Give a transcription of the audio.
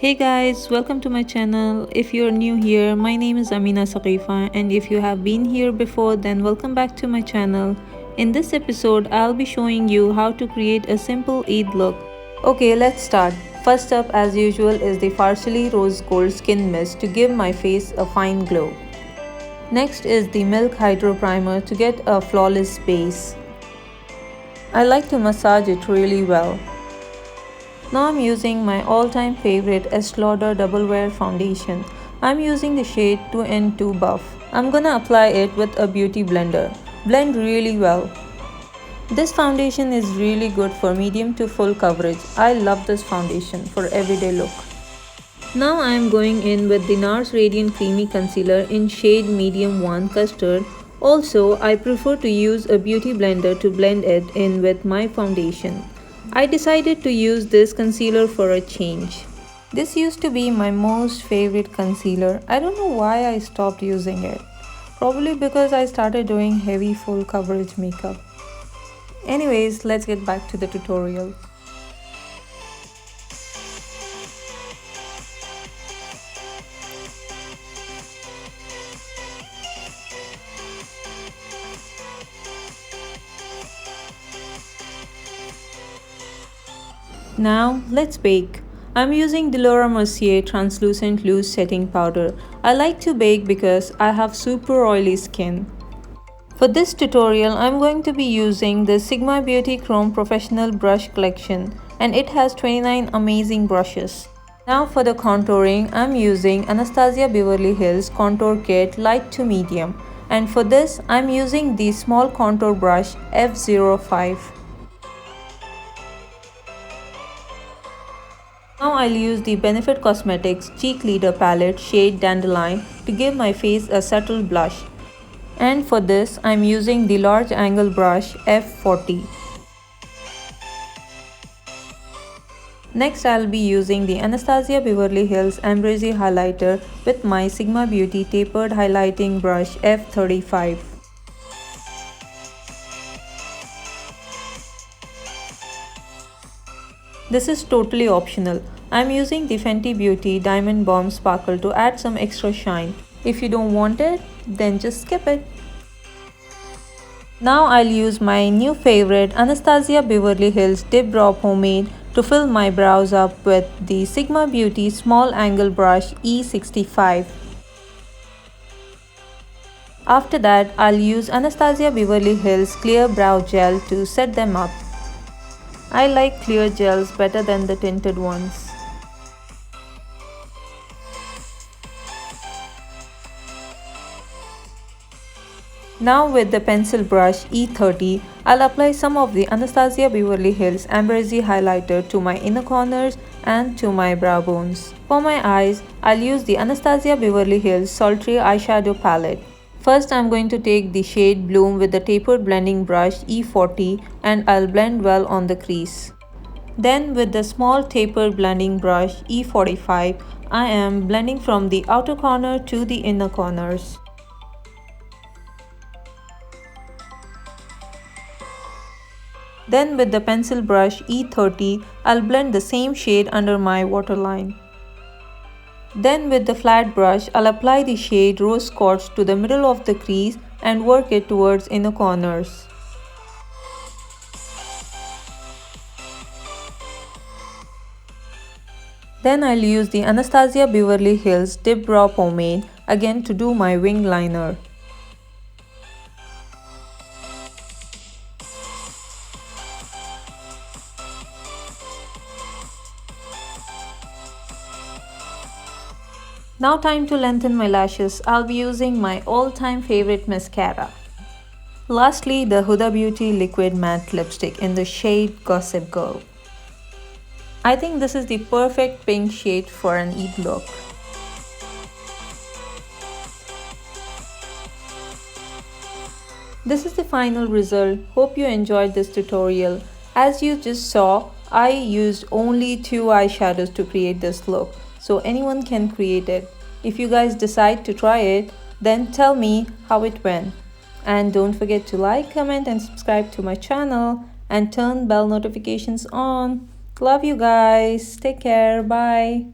Hey guys, welcome to my channel. If you're new here, my name is Amina Saqifa, and if you have been here before, then welcome back to my channel. In this episode, I'll be showing you how to create a simple Eid look. Okay, let's start. First up, as usual, is the Farsalicare Rose Gold Skin Mist to give my face a fine glow. Next is the Milk Hydro Primer to get a flawless base. I like to massage it really well. Now I'm using my all-time favorite Esteelauder Double Wear Foundation. I'm using the shade 2N2 Buff. I'm gonna apply it with a beauty blender. Blend really well. This foundation is really good for medium to full coverage. I love this foundation for everyday look. Now I'm going in with the NARS Radiant Creamy Concealer in shade Medium 1 Custard. Also, I prefer to use a beauty blender to blend it in with my foundation. I decided to use this concealer for a change. This used to be my most favorite concealer. I don't know why I stopped using it. Probably because I started doing heavy full coverage makeup. Anyways, let's get back to the tutorial. Now let's bake. I'm using the Lauramercier translucent loose setting powder. I like to bake because I have super oily skin. For this tutorial, I'm going to be using the Sigmabeauty Chrome Professional Brush Collection, and it has 29 amazing brushes. Now for the contouring, I'm using AnastasiaBeverlyHills Contour Kit Light to Medium, and for this, I'm using the small contour brush F05. Now I'll use the Benefitcosmetics Cheekleader palette shade Dandelion to give my face a subtle blush. And for this, I'm using the large angle brush F40. Next, I'll be using the AnastasiaBeverlyHills Amrezy highlighter with my Sigmabeauty tapered highlighting brush F35. This is totally optional. I'm using the Fentybeauty Diamond Bomb Sparkle to add some extra shine. If you don't want it, then just skip it. Now I'll use my new favorite AnastasiaBeverlyHills Dip Brow Pomade to fill my brows up with the Sigmabeauty Small Angle Brush E65. After that, I'll use AnastasiaBeverlyHills Clear Brow Gel to set them up. I like clear gels better than the tinted ones. Now with the pencil brush E30, I'll apply some of the AnastasiaBeverlyHills Amrezy highlighter to my inner corners and to my brow bones. For my eyes, I'll use the AnastasiaBeverlyHills Sultry eyeshadow palette. First, I'm going to take the shade Bloom with the tapered blending brush E40 and I'll blend well on the crease. Then with the small tapered blending brush E45, I am blending from the outer corner to the inner corners. Then with the pencil brush E30, I'll blend the same shade under my waterline. Then with the flat brush, I'll apply the shade Rose Quartz to the middle of the crease and work it towards inner corners. Then I'll use the AnastasiaBeverlyHills Dip Brow Pomade again to do my wing liner. Now time to lengthen my lashes. I'll be using my all-time favorite mascara. Lastly, the Hudabeauty Liquid Matte Lipstick in the shade Gossip Girl. I think this is the perfect pink shade for an Eid look. This is the final result. Hope you enjoyed this tutorial. As you just saw, I used only 2 eyeshadows to create this look, so anyone can create it. If you guys decide to try it, then tell me how it went. And don't forget to like, comment and subscribe to my channel and turn bell notifications on. Love you guys. Take care. Bye.